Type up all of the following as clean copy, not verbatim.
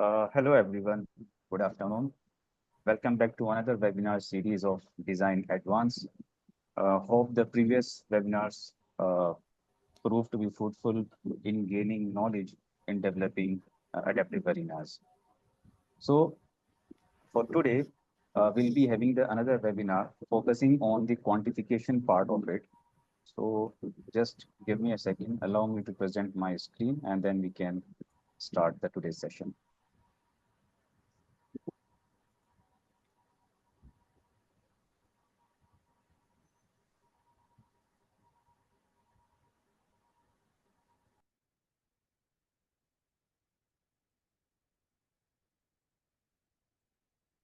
Hello everyone. Good afternoon. Welcome back to another webinar series of Design Advance. Hope the previous webinars proved to be fruitful in gaining knowledge in developing adaptive arenas. So for today, we'll be having another webinar focusing on the quantification part of it. So just give me a second, allow me to present my screen, and then we can start the today's session.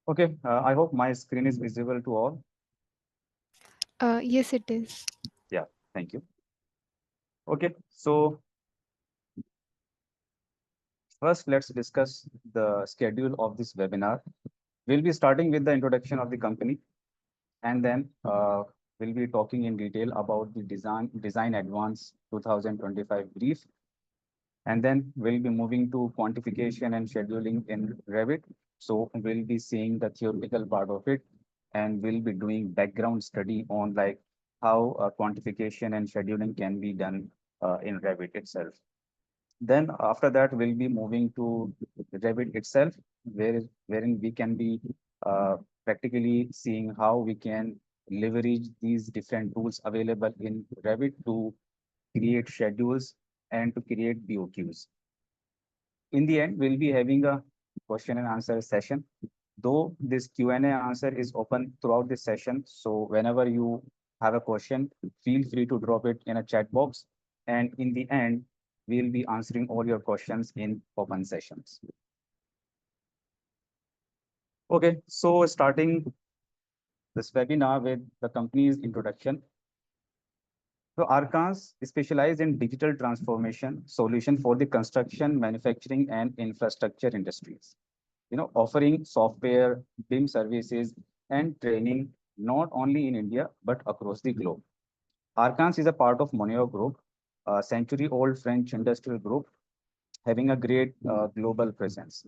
Okay, I hope my screen is visible to all. Yes, it is. Yeah, thank you. Okay, so first let's discuss the schedule of this webinar. We'll be starting with the introduction of the company, and then we'll be talking in detail about the design advance 2025 brief, and then we'll be moving to quantification and scheduling in Revit. So we'll be seeing the theoretical part of it, and we'll be doing background study on like how quantification and scheduling can be done in Revit itself. Then after that, we'll be moving to Revit itself, wherein we can be practically seeing how we can leverage these different tools available in Revit to create schedules and to create BOQs. In the end, we'll be having a question and answer session. Though this Q&A answer is open throughout the session, so whenever you have a question, feel free to drop it in a chat box. And in the end, we'll be answering all your questions in open sessions. Okay, so starting this webinar with the company's introduction. So Arcans specialize in digital transformation solution for the construction, manufacturing, and infrastructure industries. Offering software, BIM services, and training not only in India but across the globe. Arcans is a part of Moneo Group, a century-old French industrial group having a great global presence.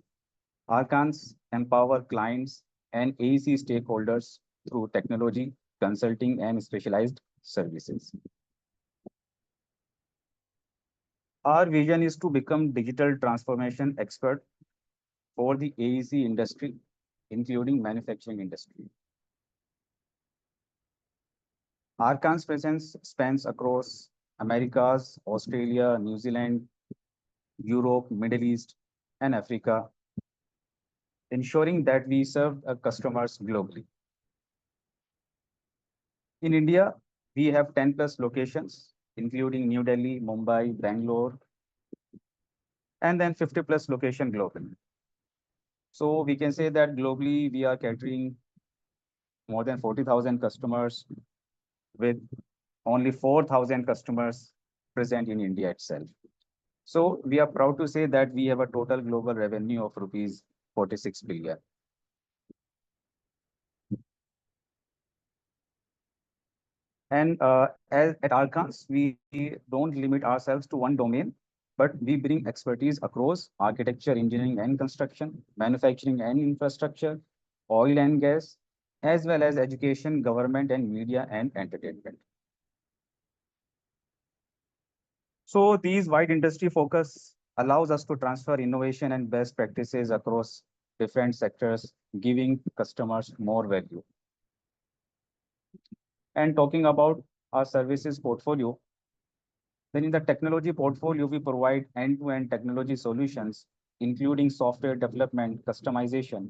Arcans empower clients and AEC stakeholders through technology, consulting, and specialized services. Our vision is to become digital transformation expert for the AEC industry, including manufacturing industry. Arcan's presence spans across Americas, Australia, New Zealand, Europe, Middle East, and Africa, ensuring that we serve our customers globally. In India, we have 10 plus locations, including New Delhi, Mumbai, Bangalore, and then 50 plus location globally. So we can say that globally we are catering more than 40,000 customers with only 4,000 customers present in India itself. So we are proud to say that we have a total global revenue of rupees 46 billion. And as at Arcans, we don't limit ourselves to one domain, but we bring expertise across architecture, engineering and construction, manufacturing and infrastructure, oil and gas, as well as education, government and media and entertainment. So these wide industry focus allows us to transfer innovation and best practices across different sectors, giving customers more value. And talking about our services portfolio, then in the technology portfolio, we provide end-to-end technology solutions, including software development, customization,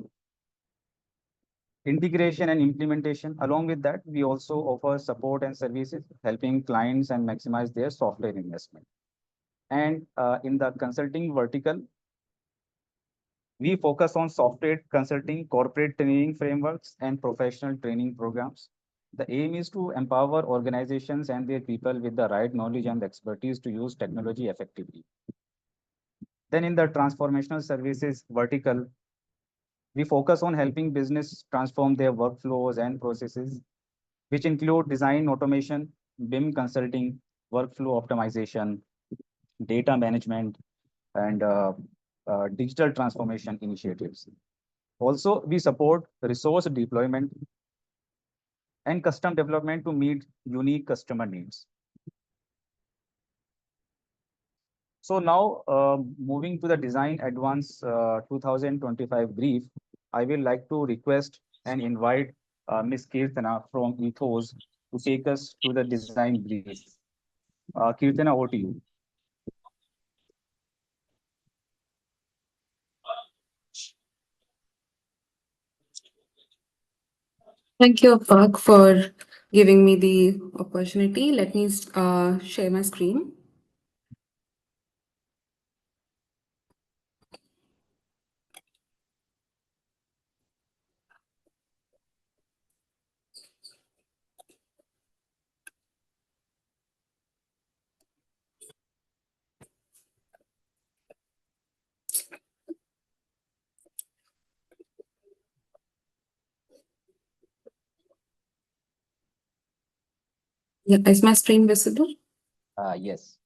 integration and implementation. Along with that, we also offer support and services, helping clients and maximize their software investment. And in the consulting vertical, we focus on software consulting, corporate training frameworks, and professional training programs. The aim is to empower organizations and their people with the right knowledge and expertise to use technology effectively. Then in the transformational services vertical, we focus on helping business transform their workflows and processes, which include design automation, BIM consulting, workflow optimization, data management, and digital transformation initiatives. Also, we support resource deployment and custom development to meet unique customer needs. So now, moving to the Design Advance 2025 brief, I will like to request and invite Ms. Kirtana from Ethos to take us to the design brief. Kirtana, over to you. Thank you, Park, for giving me the opportunity. Let me share my screen. Yeah, is my screen visible? Yes.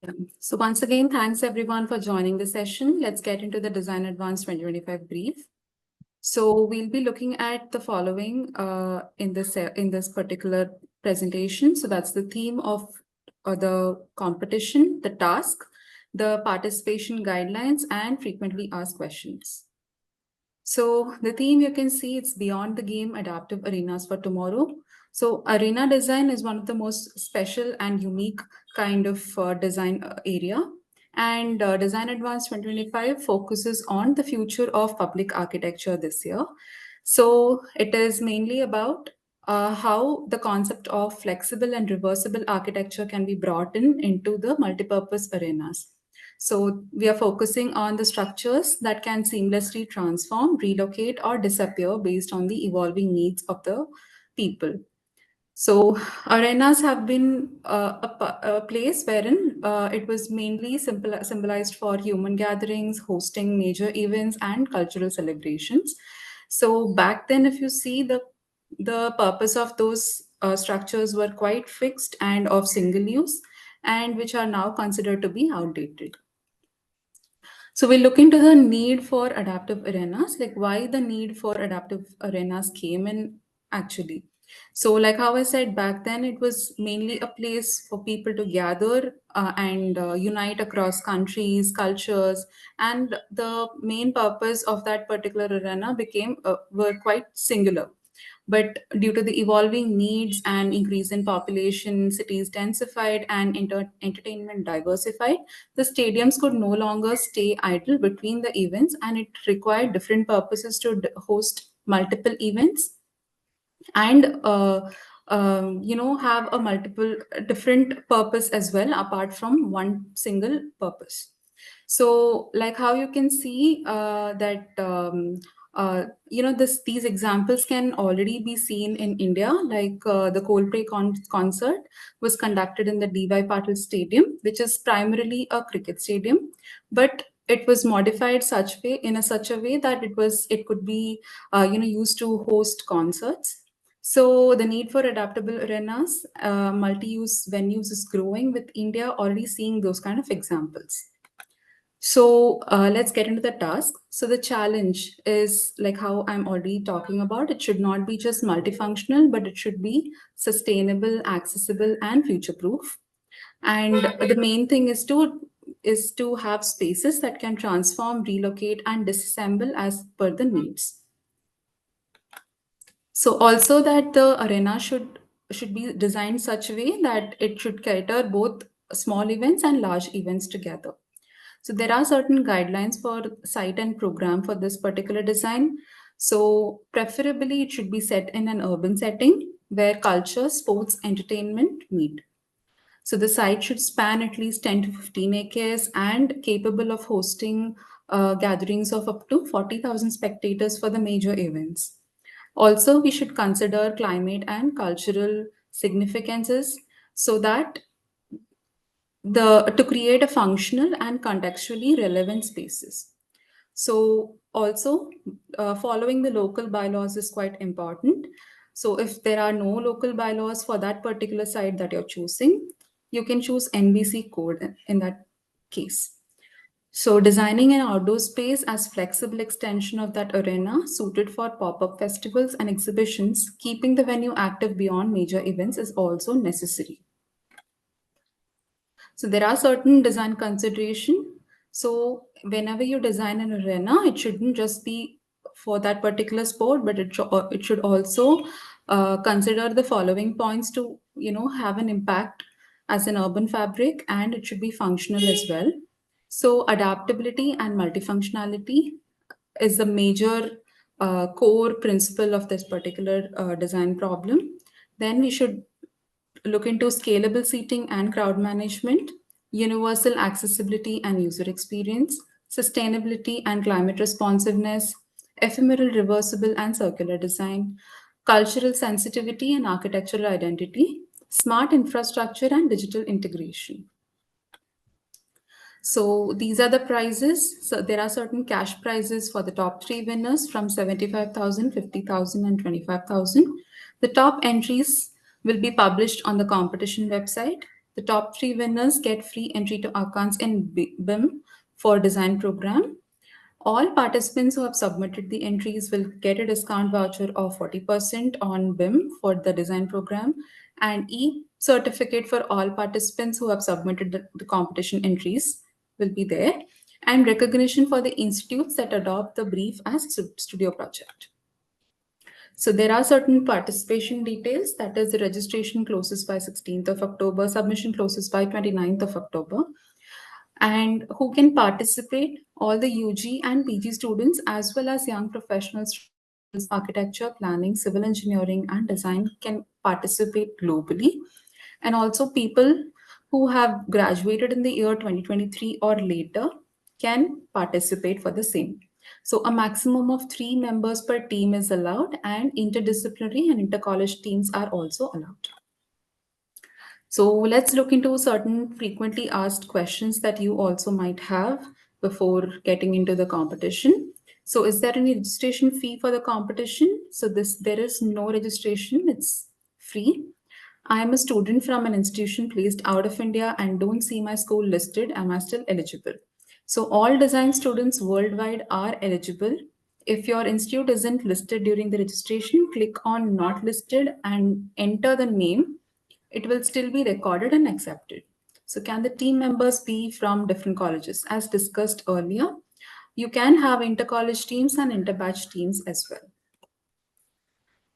Yeah. So once again, thanks everyone for joining the session. Let's get into the Design Advance 2025 brief. So we'll be looking at the following in this particular presentation. So that's the theme of the competition, the task, the participation guidelines, and frequently asked questions. So the theme you can see, it's beyond the game, adaptive arenas for tomorrow. So arena design is one of the most special and unique kind of design area. And Design Advance 2025 focuses on the future of public architecture this year. So it is mainly about how the concept of flexible and reversible architecture can be brought into the multipurpose arenas. So we are focusing on the structures that can seamlessly transform, relocate, or disappear based on the evolving needs of the people. So arenas have been a place wherein it was mainly symbolized for human gatherings, hosting major events, and cultural celebrations. So back then, if you see the purpose of those structures were quite fixed and of single use, and which are now considered to be outdated. So we look into the need for adaptive arenas, like why the need for adaptive arenas came in actually. So like how I said back then, it was mainly a place for people to gather and unite across countries, cultures, and the main purpose of that particular arena became were quite singular. But due to the evolving needs and increase in population, cities densified and entertainment diversified, the stadiums could no longer stay idle between the events, and it required different purposes to host multiple events and have a multiple different purpose as well apart from one single purpose. So like how you can see that these examples can already be seen in India, like the Coldplay concert was conducted in the DY Patil Stadium, which is primarily a cricket stadium, but it was modified such a way that it could be used to host concerts. So the need for adaptable arenas, multi-use venues is growing, with India already seeing those kind of examples. So let's get into the task. So the challenge is like how I'm already talking about. It should not be just multifunctional, but it should be sustainable, accessible, and future-proof. And the main thing is to have spaces that can transform, relocate, and disassemble as per the needs. So also that the arena should be designed such a way that it should cater both small events and large events together. So there are certain guidelines for site and program for this particular design. So preferably it should be set in an urban setting where culture, sports, entertainment meet. So the site should span at least 10 to 15 acres and capable of hosting gatherings of up to 40,000 spectators for the major events. Also, we should consider climate and cultural significances so that the to create a functional and contextually relevant spaces. So also following the local bylaws is quite important. So if there are no local bylaws for that particular site that you're choosing, you can choose NBC code in that case. So designing an outdoor space as flexible extension of that arena suited for pop-up festivals and exhibitions, keeping the venue active beyond major events is also necessary. So there are certain design consideration. So whenever you design an arena, it shouldn't just be for that particular sport, but it should also consider the following points to have an impact as an urban fabric, and it should be functional as well. So adaptability and multifunctionality is the major core principle of this particular design problem. Then we should look into scalable seating and crowd management, universal accessibility and user experience, sustainability and climate responsiveness, ephemeral, reversible, and circular design, cultural sensitivity and architectural identity, smart infrastructure, and digital integration. So these are the prizes. So there are certain cash prizes for the top three winners from 75,000, 50,000, and 25,000. The top entries will be published on the competition website. The top three winners get free entry to accounts in BIM for design program. All participants who have submitted the entries will get a discount voucher of 40% on BIM for the design program, and e-certificate for all participants who have submitted the competition entries will be there, and recognition for the institutes that adopt the brief as studio project. So there are certain participation details, that is the registration closes by 16th of October, submission closes by 29th of October. And who can participate? All the UG and PG students, as well as young professionals from architecture, planning, civil engineering, and design can participate globally. And also people who have graduated in the year 2023 or later can participate for the same. So a maximum of 3 members per team is allowed, and interdisciplinary and intercollege teams are also allowed. So let's look into certain frequently asked questions that you also might have before getting into the competition. So is there any registration fee for the competition? So there is no registration, it's free. I am a student from an institution placed out of India and don't see my school listed. Am I still eligible? So all design students worldwide are eligible. If your institute isn't listed during the registration, click on not listed and enter the name. It will still be recorded and accepted. So can the team members be from different colleges? As discussed earlier, you can have inter-college teams and inter-batch teams as well.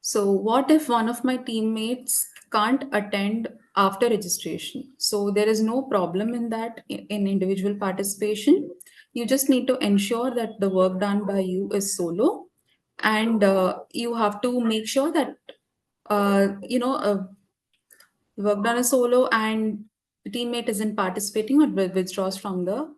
So what if one of my teammates can't attend after registration? So there is no problem in that in individual participation. You just need to ensure that the work done by you is solo, and you have to make sure that work done a solo and the teammate isn't participating or withdraws from the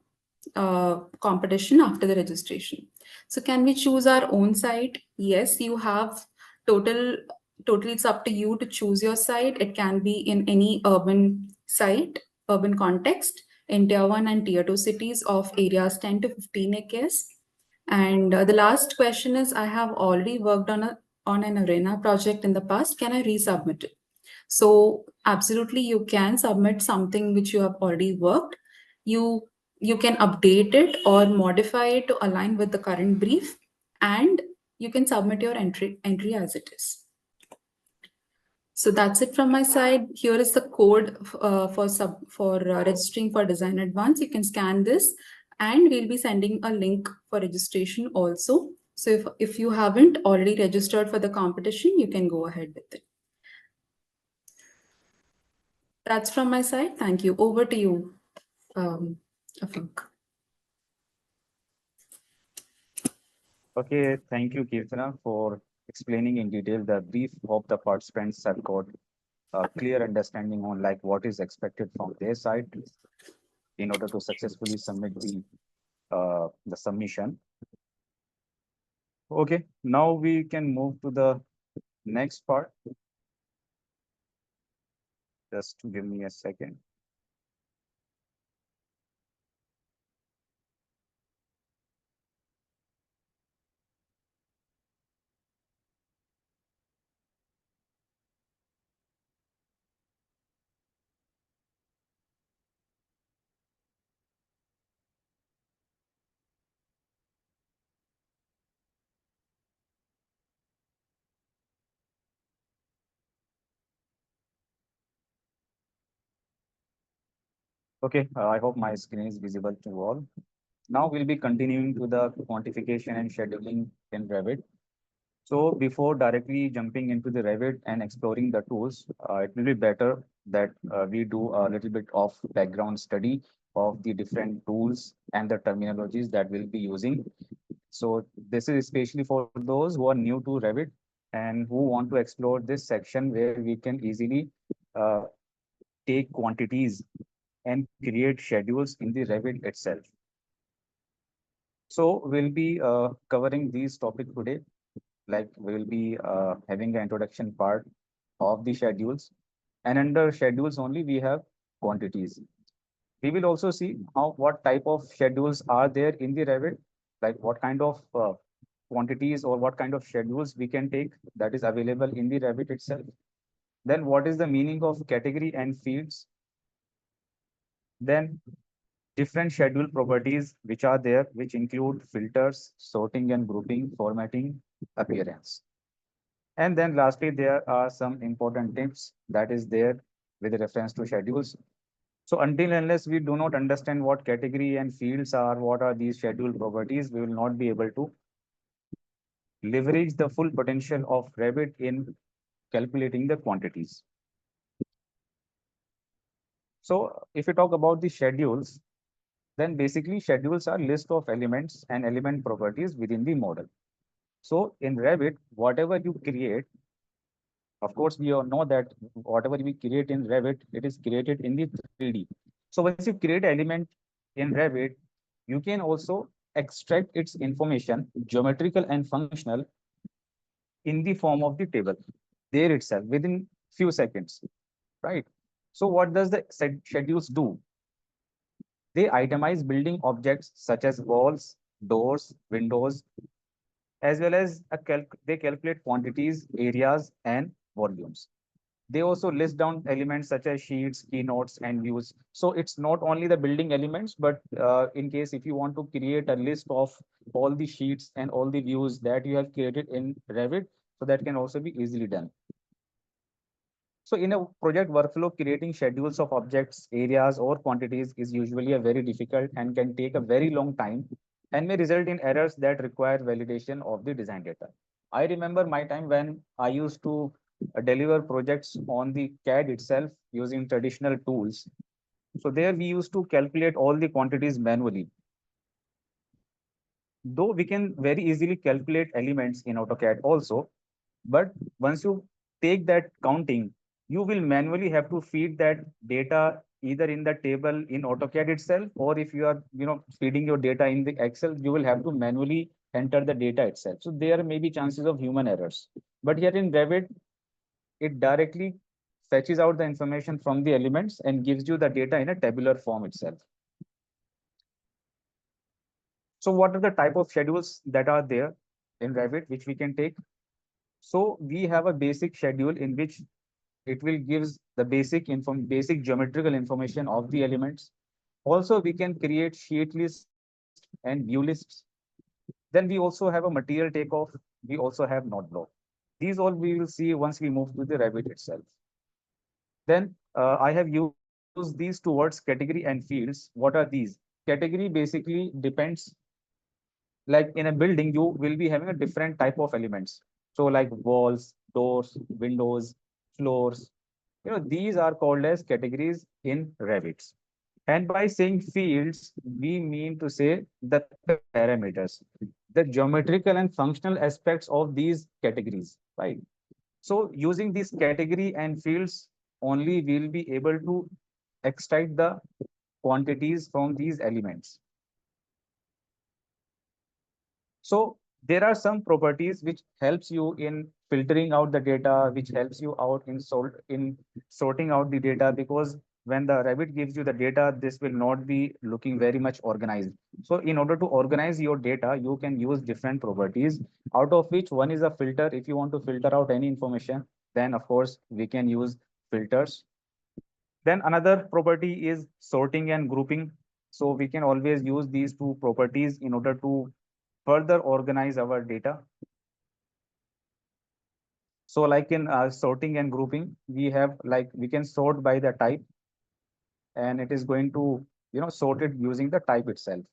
competition after the registration. So can we choose our own site? Yes, you have total totally it's up to you to choose your site. It can be in any urban site, urban context, in tier 1 and tier 2 cities of areas 10 to 15 acres. And the last question is, I have already worked on an arena project in the past. Can I resubmit it? So absolutely, you can submit something which you have already worked. You can update it or modify it to align with the current brief, and you can submit your entry as it is. So that's it from my side. Here is the code for registering for Design Advance. You can scan this, and we'll be sending a link for registration also. So if you haven't already registered for the competition, you can go ahead with it. That's from my side. Thank you. Over to you, Afank. Okay, thank you, Kirtana, for explaining in detail the brief. Hope the participants have got a clear understanding on like what is expected from their side in order to successfully submit the submission. Okay, now we can move to the next part. Just give me a second. Okay, I hope my screen is visible to all. Now we'll be continuing to the quantification and scheduling in Revit. So before directly jumping into the Revit and exploring the tools, it will be better that we do a little bit of background study of the different tools and the terminologies that we'll be using. So this is especially for those who are new to Revit and who want to explore this section where we can easily uh, take quantities and create schedules in the Revit itself. So we'll be covering these topics today. Like we'll be having an introduction part of the schedules, and under schedules only we have quantities. We will also see how what type of schedules are there in the Revit, like what kind of quantities or what kind of schedules we can take that is available in the Revit itself. Then what is the meaning of category and fields? Then different schedule properties which are there, which include filters, sorting and grouping, formatting, appearance. And then lastly, there are some important tips that is there with reference to schedules. So until unless we do not understand what category and fields are, what are these schedule properties, we will not be able to leverage the full potential of Revit in calculating the quantities. So if we talk about the schedules, then basically schedules are list of elements and element properties within the model. So in Revit, whatever you create, of course, we all know that whatever we create in Revit, it is created in the 3D. So once you create element in Revit, you can also extract its information, geometrical and functional, in the form of the table there itself within few seconds, right? So what does the schedules do? They itemize building objects such as walls, doors, windows, as well as they calculate quantities, areas, and volumes. They also list down elements such as sheets, keynotes, and views. So it's not only the building elements, but in case if you want to create a list of all the sheets and all the views that you have created in Revit, so that can also be easily done. So in a project workflow, creating schedules of objects, areas, or quantities is usually a very difficult and can take a very long time and may result in errors that require validation of the design data. I remember my time when I used to deliver projects on the CAD itself using traditional tools. So there we used to calculate all the quantities manually. Though we can very easily calculate elements in AutoCAD also, but once you take that counting, you will manually have to feed that data either in the table in AutoCAD itself, or if you are, feeding your data in the Excel, you will have to manually enter the data itself. So there may be chances of human errors. But here in Revit, it directly fetches out the information from the elements and gives you the data in a tabular form itself. So what are the type of schedules that are there in Revit which we can take? So we have a basic schedule in which it will gives the basic geometrical information of the elements. Also, we can create sheet list and view lists. Then we also have a material takeoff. We also have node block. These all we will see once we move to the Revit itself. Then I have used these two words, category and fields. What are these? Category basically depends, like in a building, you will be having a different type of elements. So like walls, doors, windows, floors, these are called as categories in Revit. And by saying fields, we mean to say the parameters, the geometrical and functional aspects of these categories, right? So using this category and fields only, we'll be able to extract the quantities from these elements. So there are some properties which helps you in filtering out the data, which helps you out in sorting out the data, because when the Revit gives you the data, this will not be looking very much organized. So in order to organize your data, you can use different properties, out of which one is a filter. If you want to filter out any information, then of course we can use filters. Then another property is sorting and grouping. So we can always use these two properties in order to further organize our data. So like in sorting and grouping, we have like we can sort by the type. and it is going to, sort it using the type itself.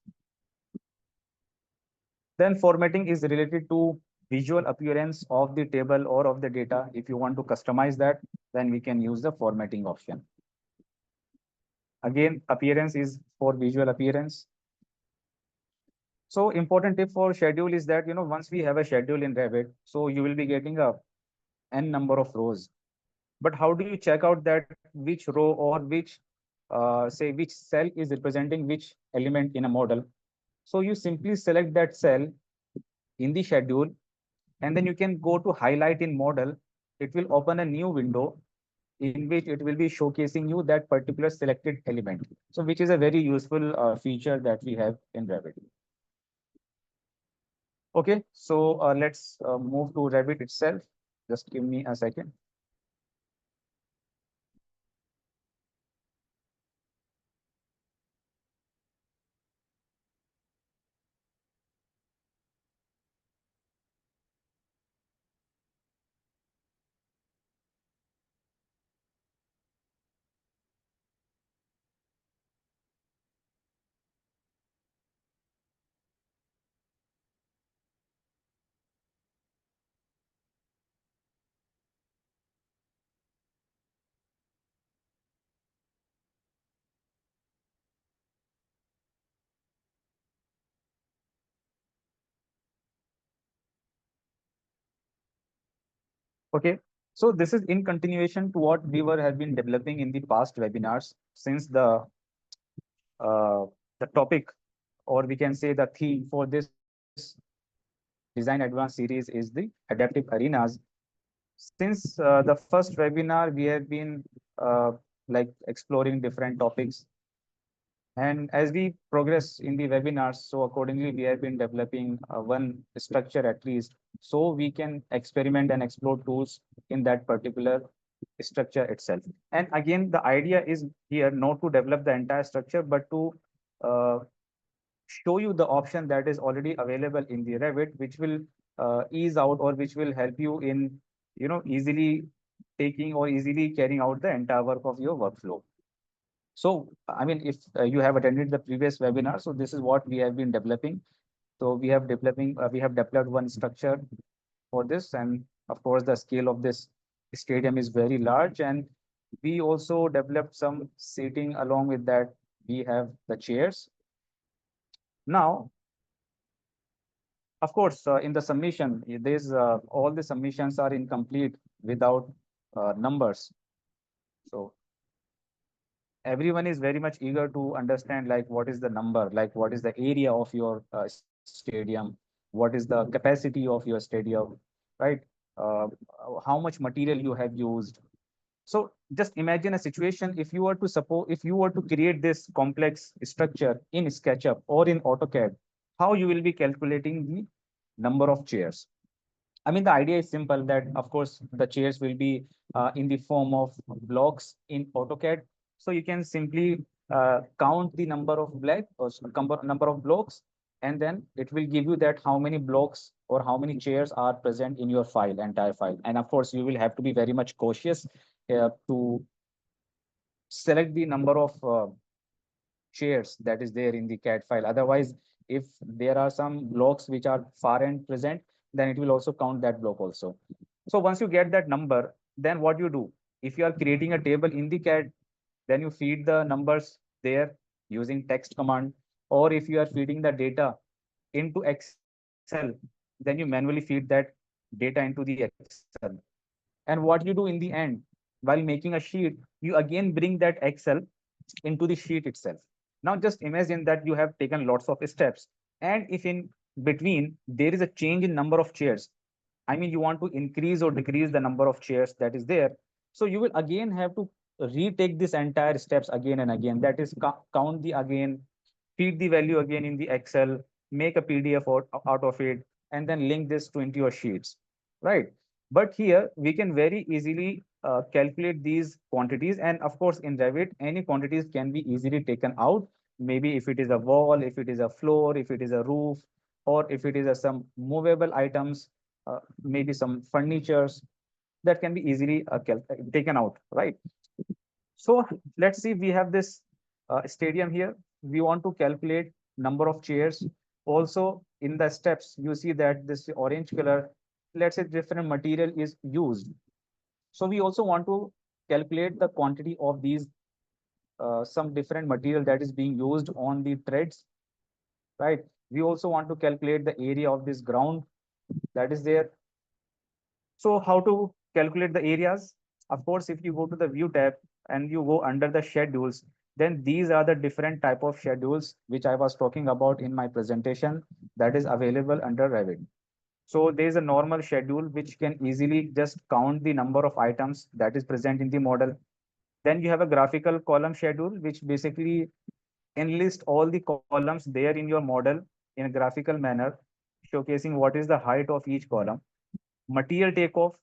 Then formatting is related to visual appearance of the table or of the data. If you want to customize that, then we can use the formatting option. Again, appearance is for visual appearance. So important tip for schedule is that, once we have a schedule in Revit, so you will be getting a n number of rows. But how do you check out that which row or which, say, which cell is representing which element in a model? So you simply select that cell in the schedule, and then you can go to highlight in model. It will open a new window in which it will be showcasing you that particular selected element. So which is a very useful feature that we have in Revit. Okay, so let's move to Revit itself. Just give me a second. Okay, so this is in continuation to what we were have been developing in the past webinars, since uh, the topic, or we can say the theme for this Design Advanced series is the adaptive arenas. Since the first webinar, we have been like exploring different topics. And as we progress in the webinars, so accordingly, we have been developing one structure at least, so we can experiment and explore tools in that particular structure itself. And again, the idea is here not to develop the entire structure, but to uh, show you the option that is already available in the Revit, which will ease out, or which will help you in, easily taking or easily carrying out the entire work of your workflow. So, I mean, if you have attended the previous webinar, so this is what we have been developing. So we have developed one structure for this, and of course, the scale of this stadium is very large. And we also developed some seating along with that. We have the chairs. Now, of course, in the submission, there's all the submissions are incomplete without numbers. So everyone is very much eager to understand, like, what is the number, like what is the area of your stadium, what is the capacity of your stadium, right? uh, how much material you have used. So just imagine a situation, if you were to suppose, if you were to create this complex structure in SketchUp or in AutoCAD, how you will be calculating the number of chairs. I mean, the idea is simple, that of course the chairs will be in the form of blocks in AutoCAD. So you can simply count the number of number of blocks, and then it will give you that how many blocks or how many chairs are present in your file, entire file. And of course, you will have to be very much cautious to select the number of chairs that is there in the CAD file. Otherwise, if there are some blocks which are far end present, then it will also count that block also. So once you get that number, then what you do? If you are creating a table in the CAD, then you feed the numbers there using text command. Or if you are feeding the data into Excel, then you manually feed that data into the Excel. And what you do in the end, while making a sheet, you again bring that Excel into the sheet itself. Now just imagine that you have taken lots of steps, and if in between there is a change in number of chairs, I mean, you want to increase or decrease the number of chairs that is there. So you will again have to retake this entire steps again and again. That is count the again, feed the value again in the Excel, make a PDF out of it, and then link this to into your sheets, right? But here we can very easily calculate these quantities. And of course, in Revit, any quantities can be easily taken out. Maybe if it is a wall, if it is a floor, if it is a roof, or if it is some movable items, maybe some furnitures, that can be easily taken out, right? So let's see, we have this stadium here. We want to calculate number of chairs. Also in the steps, you see that this orange color, let's say different material is used. So we also want to calculate the quantity of these some different material that is being used on the threads, right? We also want to calculate the area of this ground that is there. So how to calculate the areas? Of course, if you go to the view tab and you go under the schedules, then these are the different type of schedules which I was talking about in my presentation that is available under Revit. So there is a normal schedule which can easily just count the number of items that is present in the model. Then you have a graphical column schedule, which basically enlist all the columns there in your model in a graphical manner, showcasing what is the height of each column. Material takeoff.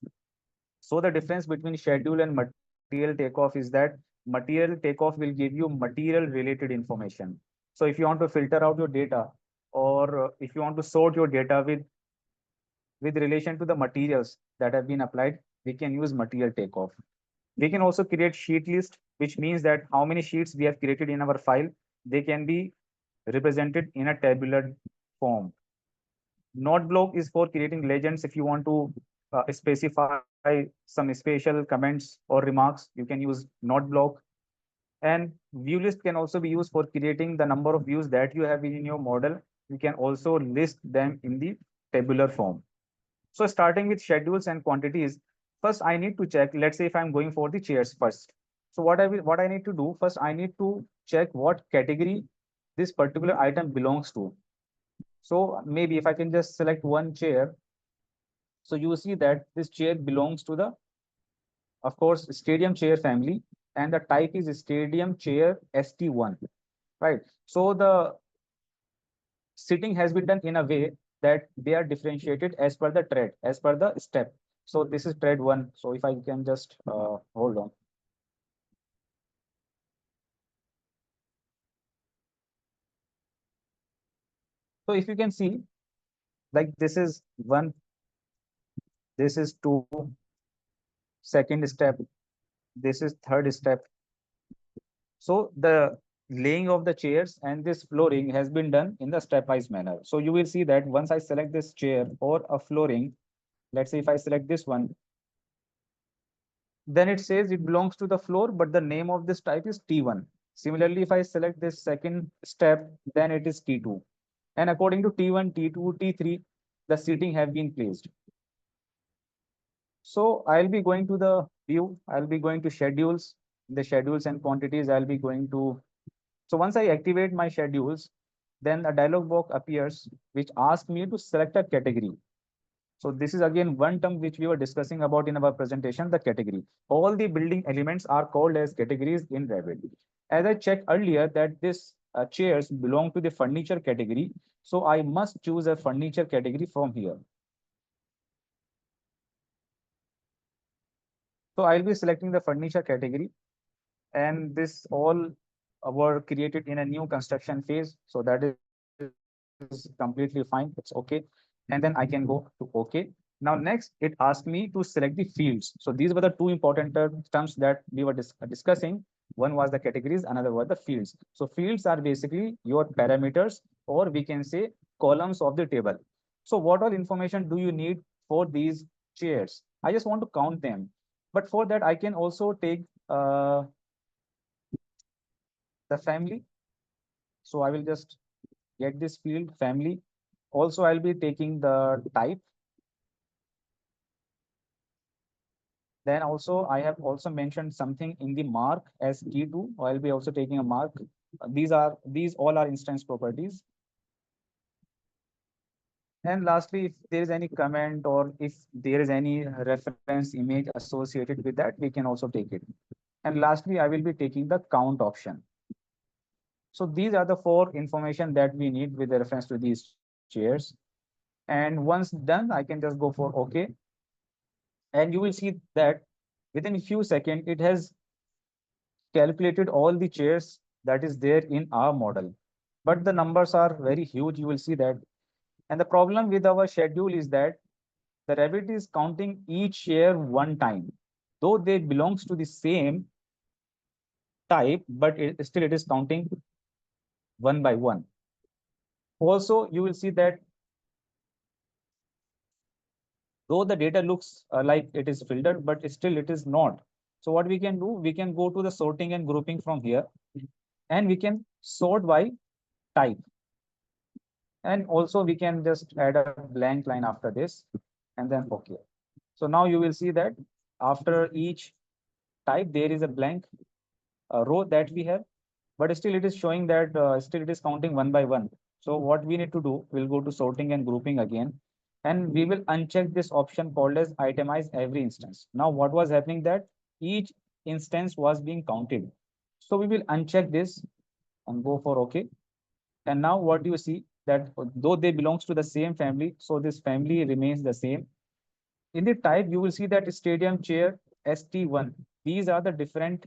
So the difference between schedule and material takeoff is that material takeoff will give you material related information. So if you want to filter out your data, or if you want to sort your data with relation to the materials that have been applied, we can use material takeoff. We can also create sheet list, which means that how many sheets we have created in our file, they can be represented in a tabular form. Note block is for creating legends. If you want to specify some special comments or remarks, you can use note block. And view list can also be used for creating the number of views that you have in your model. You can also list them in the tabular form. So starting with schedules and quantities, first I need to check, let's say if I'm going for the chairs first. So what I need to do first, I need to check what category this particular item belongs to. So maybe if I can just select one chair, so you see that this chair belongs to the, of course, stadium chair family, and the type is stadium chair ST1, right? So the sitting has been done in a way that they are differentiated as per the thread, as per the step. So this is thread one. So if I can just hold on. So if you can see, like this is one, this is two, second step, this is third step. So the laying of the chairs and this flooring has been done in the stepwise manner. So you will see that once I select this chair or a flooring, let's say if I select this one, then it says it belongs to the floor, but the name of this type is T1. Similarly, if I select this second step, then it is T2. And according to T1, T2, T3, the seating have been placed. So I'll be going to the view, I'll be going to schedules, the schedules and quantities, I'll be going to. So once I activate my schedules, then a dialog box appears, which asks me to select a category. So this is again one term which we were discussing about in our presentation, the category. All the building elements are called as categories in Revit. As I checked earlier that this chairs belong to the furniture category, so I must choose a furniture category from here. So I'll be selecting the furniture category, and this all were created in a new construction phase. So that is completely fine. It's okay. And then I can go to OK. Now next, it asked me to select the fields. So these were the two important terms that we were discussing. One was the categories, another were the fields. So fields are basically your parameters, or we can say columns of the table. So what all information do you need for these chairs? I just want to count them. But for that, I can also take the family. So I will just get this field family. Also, I'll be taking the type. Then also, I have also mentioned something in the mark as T2. I'll be also taking a mark. These all are instance properties. And lastly, if there is any comment or if there is any reference image associated with that, we can also take it. And lastly, I will be taking the count option. So these are the four information that we need with the reference to these chairs. And once done, I can just go for OK. And you will see that within a few seconds, it has calculated all the chairs that is there in our model. But the numbers are very huge, you will see that. And the problem with our schedule is that the Revit is counting each chair one time. Though they belongs to the same, type, but still it is counting one by one. Also, you will see that though the data looks like it is filtered, but still it is not. So what we can do, we can go to the sorting and grouping from here, and we can sort by type. And also we can just add a blank line after this, and then okay. So now you will see that after each type, there is a blank row that we have, but still it is showing that still it is counting one by one. So what we need to do, we'll go to sorting and grouping again, and we will uncheck this option called as itemize every instance. Now what was happening that each instance was being counted. So we will uncheck this and go for okay. And now what you see that though they belongs to the same family, so this family remains the same. In the type, you will see that stadium chair ST1. These are the different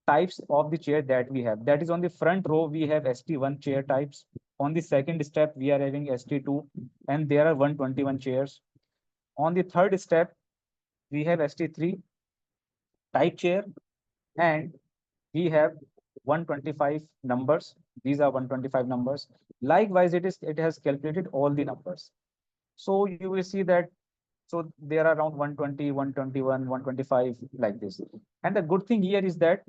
types of the chair that we have. That is on the front row, we have ST1 chair types. On the second step, we are having ST2, and there are 121 chairs. On the third step, we have ST3 type chair, and we have 125 numbers. These are 125 numbers. Likewise, it has calculated all the numbers. So you will see that so there are around 120, 121, 125 like this. And the good thing here is that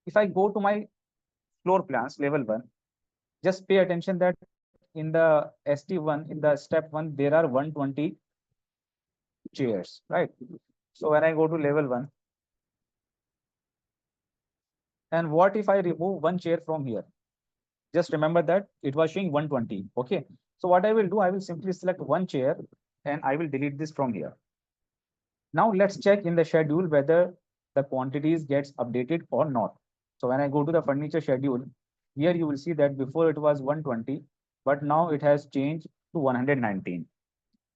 if I go to my floor plans level 1, just pay attention that in the ST1, in the step 1, there are 120 chairs, right? So when I go to level 1, and what if I remove one chair from here? Just remember that it was showing 120. Okay. So what I will do, I will simply select one chair and I will delete this from here. Now let's check in the schedule whether the quantities gets updated or not. So when I go to the furniture schedule, here you will see that before it was 120, but now it has changed to 119.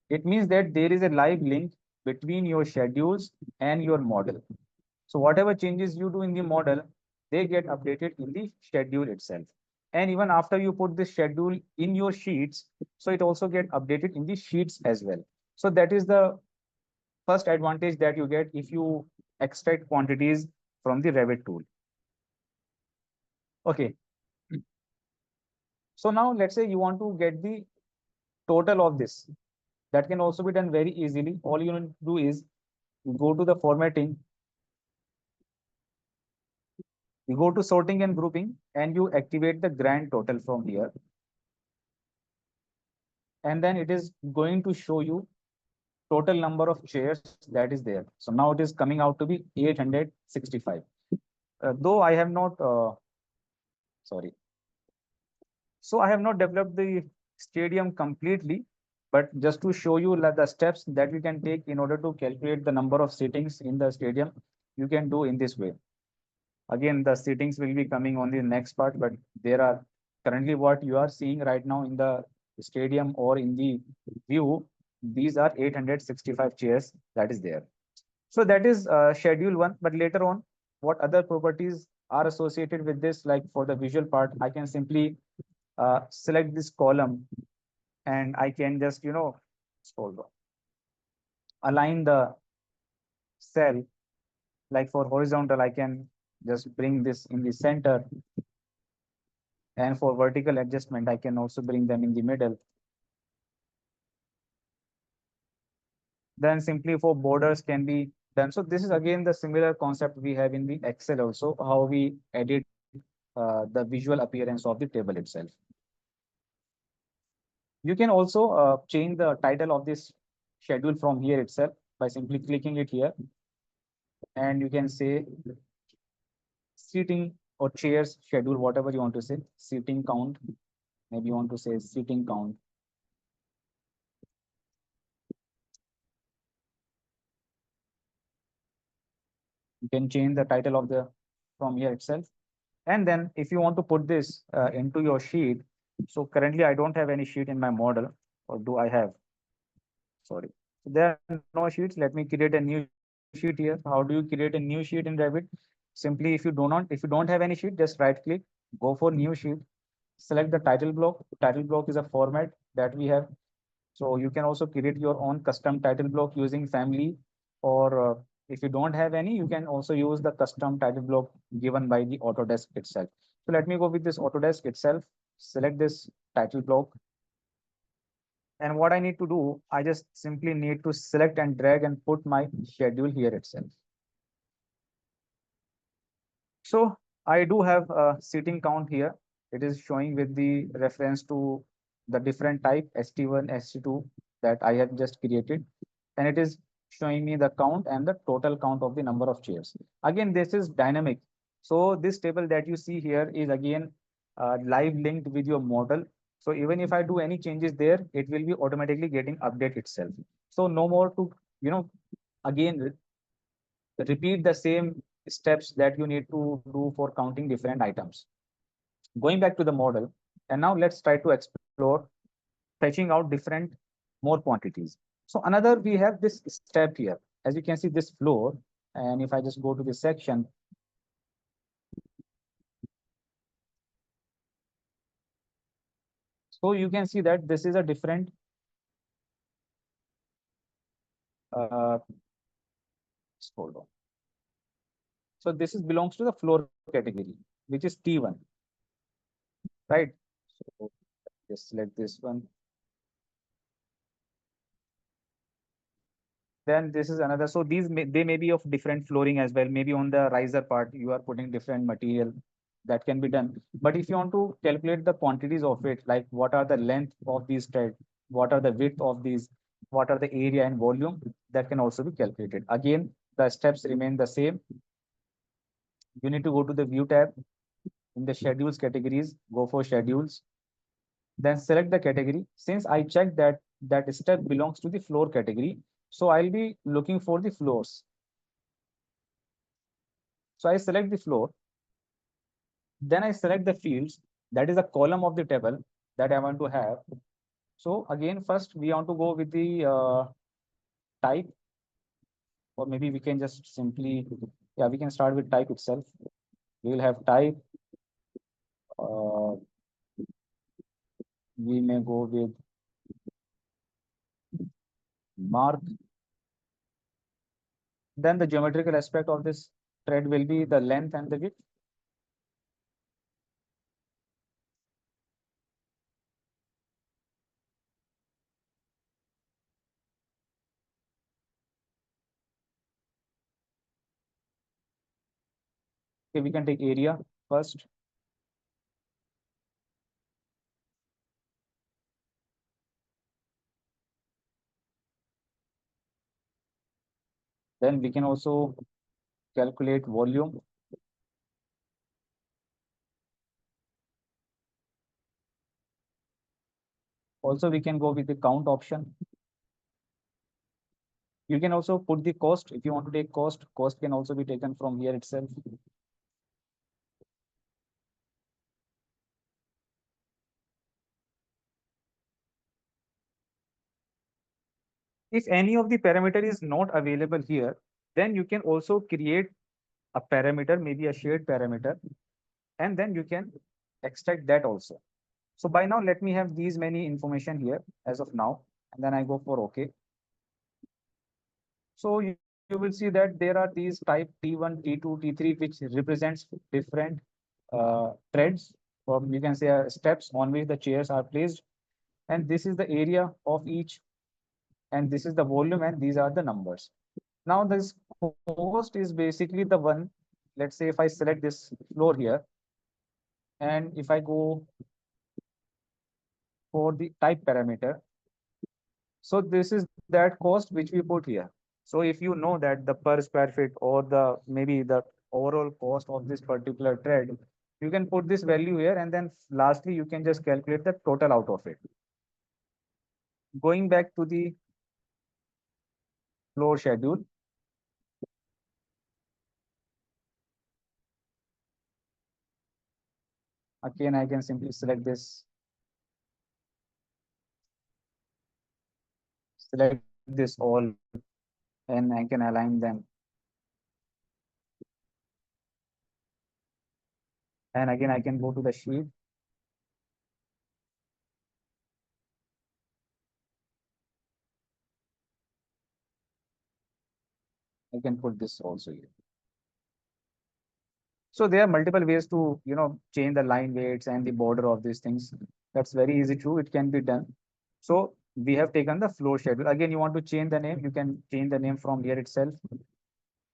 It means that there is a live link between your schedules and your model. So whatever changes you do in the model, they get updated in the schedule itself. And even after you put the schedule in your sheets, so it also get updated in the sheets as well. So that is the first advantage that you get if you extract quantities from the Revit tool. Okay. So now let's say you want to get the total of this. That can also be done very easily. All you need to do is you go to the formatting, you go to sorting and grouping, and you activate the grand total from here. And then it is going to show you total number of chairs that is there. So now it is coming out to be 865. Though I have not, sorry. So I have not developed the stadium completely, but just to show you the steps that we can take in order to calculate the number of seatings in the stadium, you can do in this way. Again, the seatings will be coming on the next part, but there are currently what you are seeing right now in the stadium or in the view, these are 865 chairs that is there. So that is schedule 1, but later on, what other properties are associated with this, like for the visual part, I can simply select this column and I can just, scroll down, align the cell. Like for horizontal, I can just bring this in the center. And for vertical adjustment, I can also bring them in the middle. Then simply for borders can be done. So this is again the similar concept we have in the Excel also, how we edit the visual appearance of the table itself. You can also change the title of this schedule from here itself by simply clicking it here. And you can say seating or chairs schedule, whatever you want to say, seating count. Maybe you want to say seating count. You can change the title of the from here itself. And then if you want to put this into your sheet, so currently I don't have any sheet in my model, or do I have? Sorry. So there are no sheets. Let me create a new sheet here. How do you create a new sheet in Revit? Simply, if you don't have any sheet, just right click, go for new sheet, select the title block. Title block is a format that we have. So you can also create your own custom title block using family or If you don't have any, you can also use the custom title block given by the Autodesk itself. So let me go with this Autodesk itself, select this title block. And what I need to do, I just simply need to select and drag and put my schedule here itself. So I do have a seating count here. It is showing with the reference to the different type ST1, ST2 that I have just created. And it is showing me the count and the total count of the number of chairs. Again, this is dynamic. So this table that you see here is again live linked with your model. So even if I do any changes there, it will be automatically getting update itself. So no more to, again, repeat the same steps that you need to do for counting different items. Going back to the model, and now let's try to explore fetching out different more quantities. So another, we have this step here. As you can see, this floor, and if I just go to this section, so you can see that this is a different hold on. So this is belongs to the floor category, which is T1, right? So just select this one. Then this is another. So they may be of different flooring as well. Maybe on the riser part, you are putting different material that can be done. But if you want to calculate the quantities of it, like what are the length of these thread, what are the width of these, what are the area and volume, that can also be calculated. Again, the steps remain the same. You need to go to the view tab in the schedules categories, go for schedules, then select the category. Since I checked that that step belongs to the floor category, so I'll be looking for the floors. So I select the floor, then I select the fields, that is a column of the table that I want to have. So again, first we want to go with the type, or maybe we can just simply, yeah, we can start with type itself. We will have type. Uh, we may go with mark. Then the geometrical aspect of this thread will be the length and the width. Okay, we can take area first. Then we can also calculate volume. Also, we can go with the count option. You can also put the cost. If you want to take cost, cost can also be taken from here itself. If any of the parameter is not available here, then you can also create a parameter, maybe a shared parameter, and then you can extract that also. So by now, let me have these many information here as of now, and then I go for OK. So you will see that there are these type T1, T2, T3, which represents different threads, or you can say steps on which the chairs are placed. And this is the area of each, and this is the volume, and these are the numbers. Now this cost is basically the one, let's say if I select this floor here, and if I go for the type parameter, so this is that cost which we put here. So if you know that the per square feet or the maybe the overall cost of this particular thread, you can put this value here, and then lastly you can just calculate the total out of it. Going back to the floor schedule, again I can simply select this, select this all, and I can align them. And again I can go to the sheet. I can put this also here. So there are multiple ways to, change the line weights and the border of these things. That's very easy to, it can be done. So we have taken the flow schedule. Again, you want to change the name, you can change the name from here itself.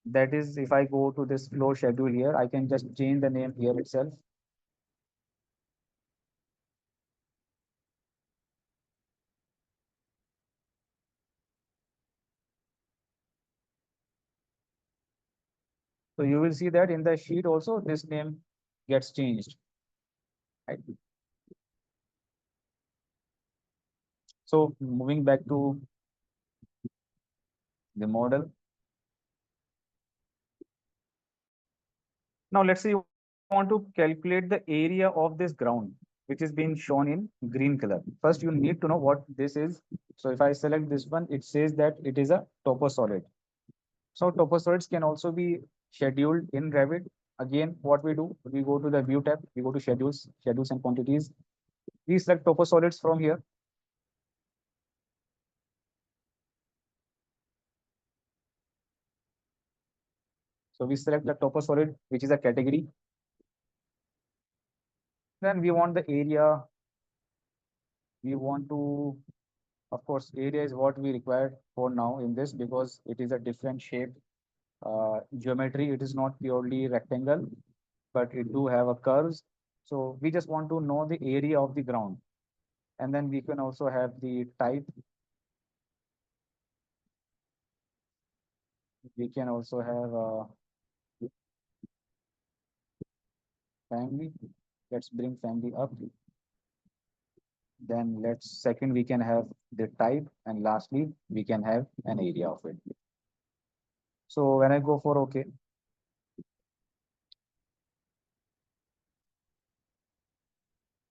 That is, if I go to this flow schedule here, I can just change the name here itself. So you will see that in the sheet also, this name gets changed. Right? So moving back to the model. Now let's say you want to calculate the area of this ground, which is being shown in green color. First, you need to know what this is. So if I select this one, it says that it is a topo solid. So topo solids can also be scheduled in Revit. Again, what we do, we go to the view tab, we go to schedules and quantities. We select topo solids from here. So we select the topo solid, which is a category. Then we want the area. We want to, of course, area is what we require for now in this because it is a different shape geometry. It is not purely rectangle, but it do have a curves. So we just want to know the area of the ground. And then we can also have the type. We can also have family. Let's bring family up. Then let's second we can have the type, and lastly we can have an area of it. So when I go for OK,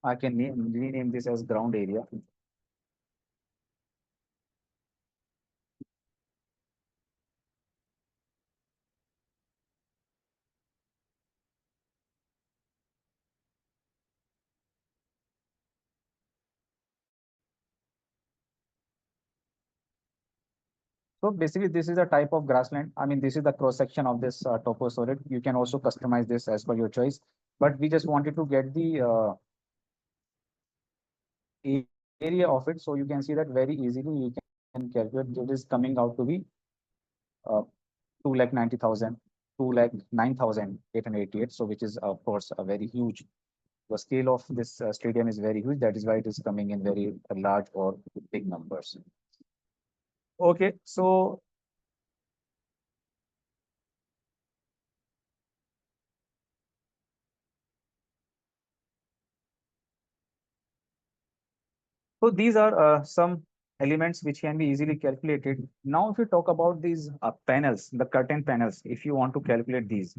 I can rename this as ground area. So basically, this is a type of grassland. I mean, this is the cross section of this topo solid. You can also customize this as per your choice. But we just wanted to get the area of it. So you can see that very easily you can calculate it is coming out to be uh, 2,90,000, 2,09,888. So which is of course a very huge. The scale of this stadium is very huge. That is why it is coming in very large or big numbers. Okay, so these are some elements which can be easily calculated. Now, if you talk about these panels, the curtain panels, if you want to calculate these,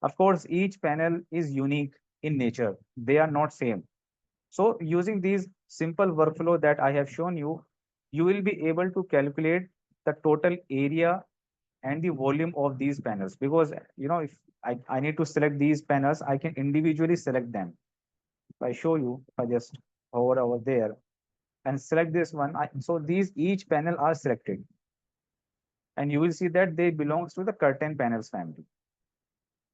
of course, each panel is unique in nature. They are not same. So using these simple workflow that I have shown you, you will be able to calculate the total area and the volume of these panels because if I need to select these panels, I can individually select them. If I show you, if I just hover over there and select this one, so these each panel are selected and you will see that they belongs to the curtain panels family,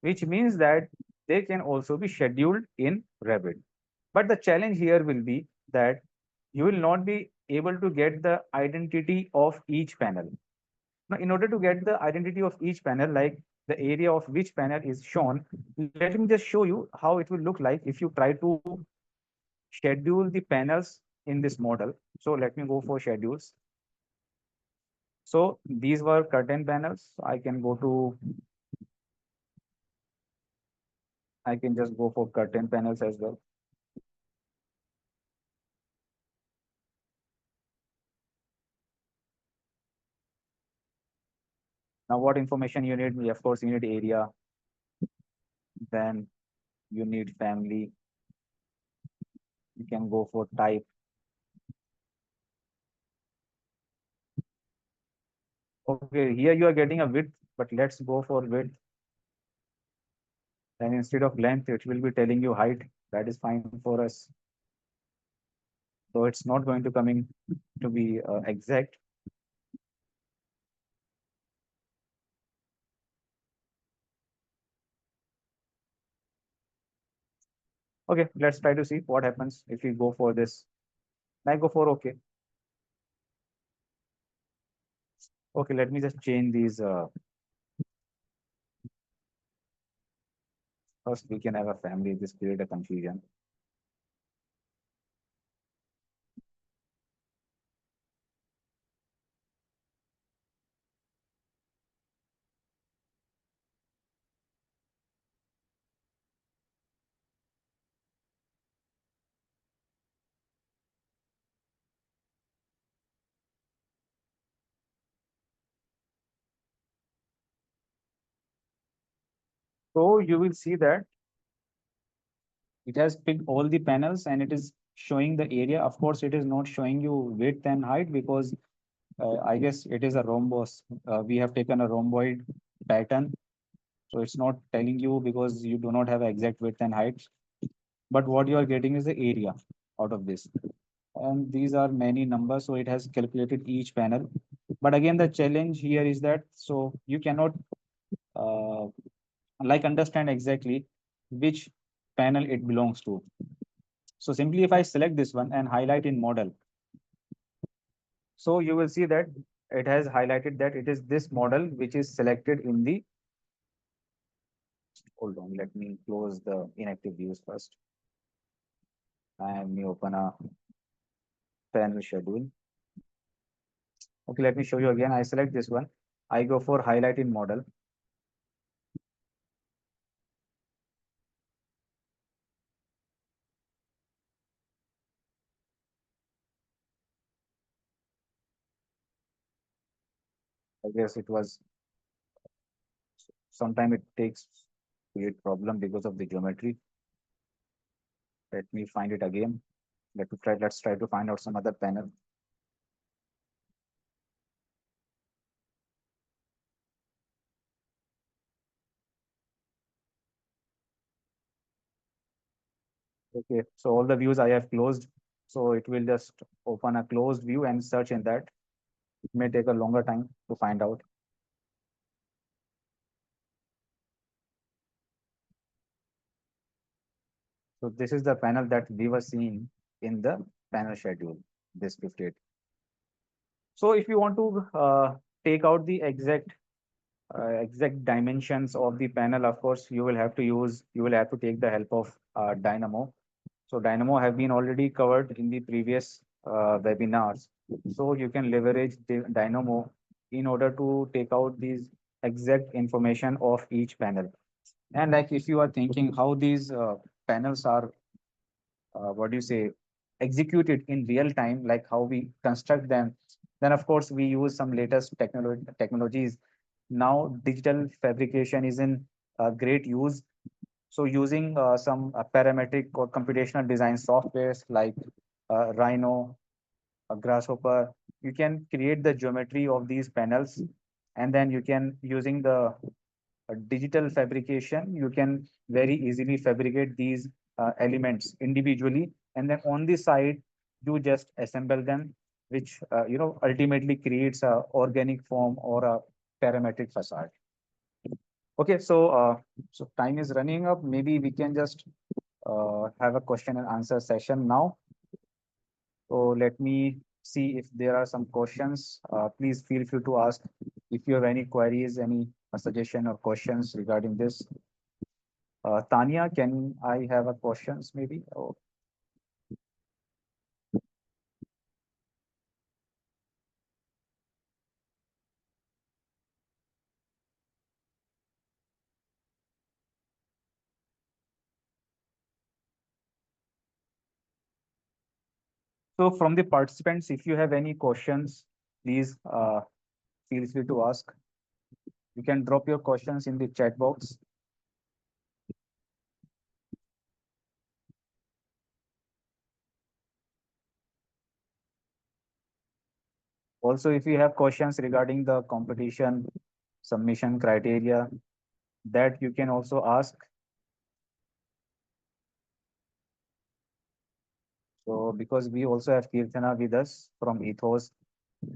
which means that they can also be scheduled in Revit. But the challenge here will be that you will not be able to get the identity of each panel. Now, in order to get the identity of each panel, like the area of which panel is shown, let me just show you how it will look like if you try to schedule the panels in this model. So let me go for schedules. So these were curtain panels. I can just go for curtain panels as well. Now, what information you need? Of course, you need area. Then you need family. You can go for type. Okay, here you are getting a width, but let's go for width. And instead of length, it will be telling you height. That is fine for us. So it's not going to coming to be exact. Okay, let's try to see what happens if we go for this. I go for okay. Okay, let me just change these. First, we can have a family. This create a confusion. So you will see that it has picked all the panels and it is showing the area. Of course, it is not showing you width and height because I guess it is a rhombus. We have taken a rhomboid pattern. So it's not telling you because you do not have exact width and height. But what you are getting is the area out of this. And these are many numbers. So it has calculated each panel. But again, the challenge here is that so you cannot uh, like understand exactly which panel it belongs to. So simply if I select this one and highlight in model, so you will see that it has highlighted that it is this model which is selected in the, hold on, let me close the inactive views first. And me open a panel schedule. Okay, let me show you again. I select this one. I go for highlight in model. I guess it was sometime it takes create problem because of the geometry. Let me find it again. Let's try to find out some other panel. Okay, so all the views I have closed. So it will just open a closed view and search in that. It may take a longer time to find out. So this is the panel that we were seeing in the panel schedule, this 58. So if you want to take out the exact dimensions of the panel, of course, you will have to take the help of Dynamo. So Dynamo have been already covered in the previous webinars. So you can leverage the Dynamo in order to take out these exact information of each panel. And like if you are thinking how these panels are, what do you say, executed in real time, like how we construct them, then of course we use some latest technologies. Now digital fabrication is in great use. So using some parametric or computational design softwares like Rhino, Grasshopper, you can create the geometry of these panels, and then you can using the digital fabrication, you can very easily fabricate these elements individually, and then on the side you just assemble them, which ultimately creates a organic form or a parametric facade. Okay, so time is running up. Maybe we can just have a question and answer session now. So let me see if there are some questions. Please feel free to ask if you have any queries, any suggestion or questions regarding this. Tanya, can I have a questions maybe? Oh, so from the participants, if you have any questions, please feel free to ask. You can drop your questions in the chat box. Also, if you have questions regarding the competition submission criteria, that you can also ask. So because we also have Kirtana with us from Ethos,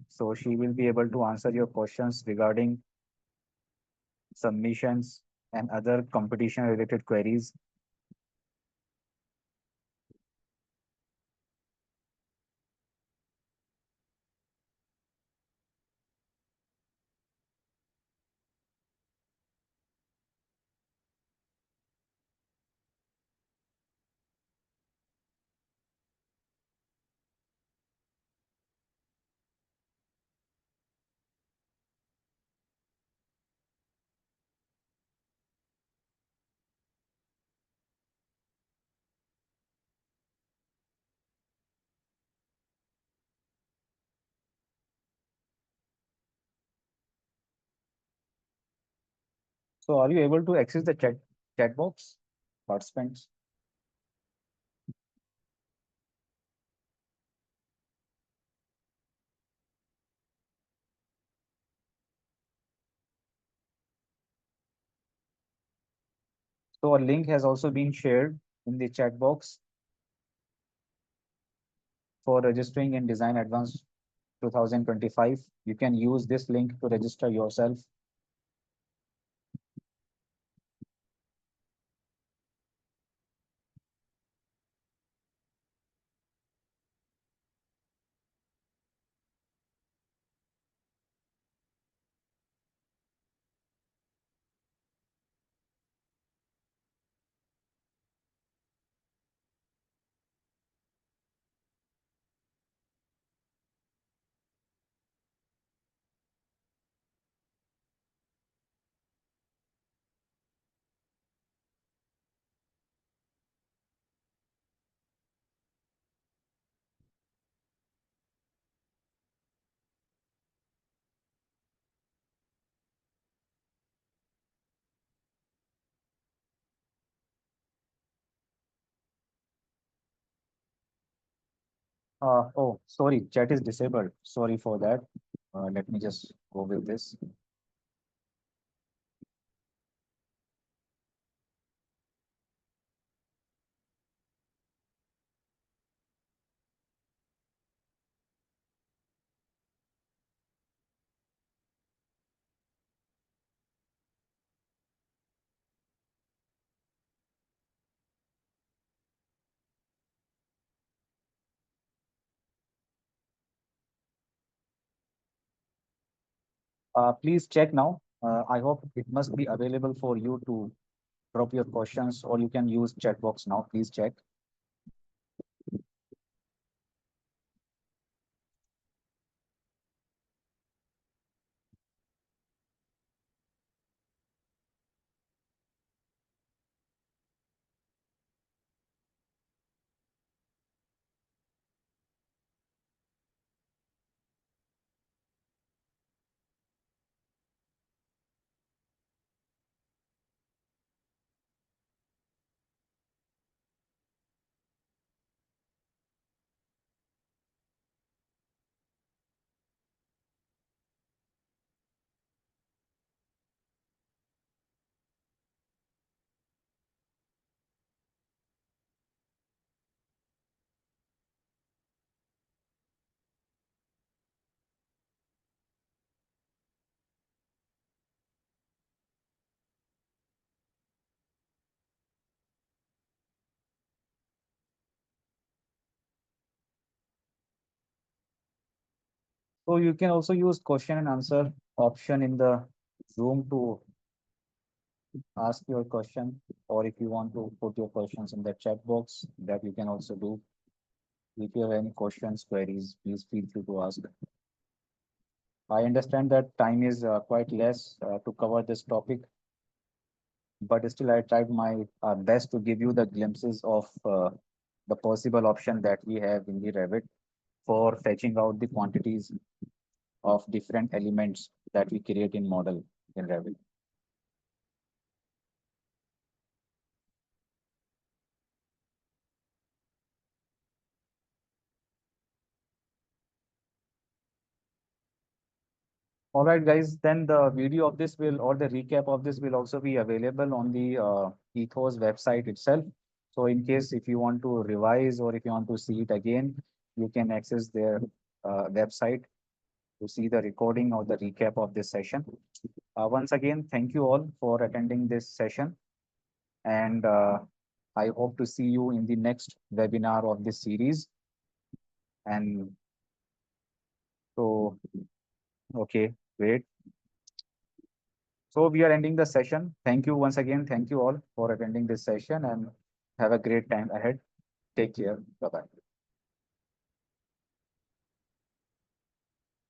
so she will be able to answer your questions regarding submissions and other competition related queries. So are you able to access the chat box, participants? So a link has also been shared in the chat box for registering in Design Advanced 2025. You can use this link to register yourself. Oh, sorry, chat is disabled. Sorry for that. Let me just go with this. Please check now. I hope it must be available for you to drop your questions, or you can use chat box now. Please check. So you can also use question and answer option in the Zoom to ask your question, or if you want to put your questions in the chat box, that you can also do. If you have any questions, queries, please feel free to ask. I understand that time is quite less to cover this topic, but still I tried my best to give you the glimpses of the possible option that we have in the Revit for fetching out the quantities of different elements that we create in model in Revit. All right, guys, then the video of this will, or the recap of this will also be available on the Ethos website itself. So in case if you want to revise or if you want to see it again, you can access their website to see the recording or the recap of this session. Once again, thank you all for attending this session. And I hope to see you in the next webinar of this series. And so, okay, great. So we are ending the session. Thank you once again. Thank you all for attending this session and have a great time ahead. Take care. Bye-bye.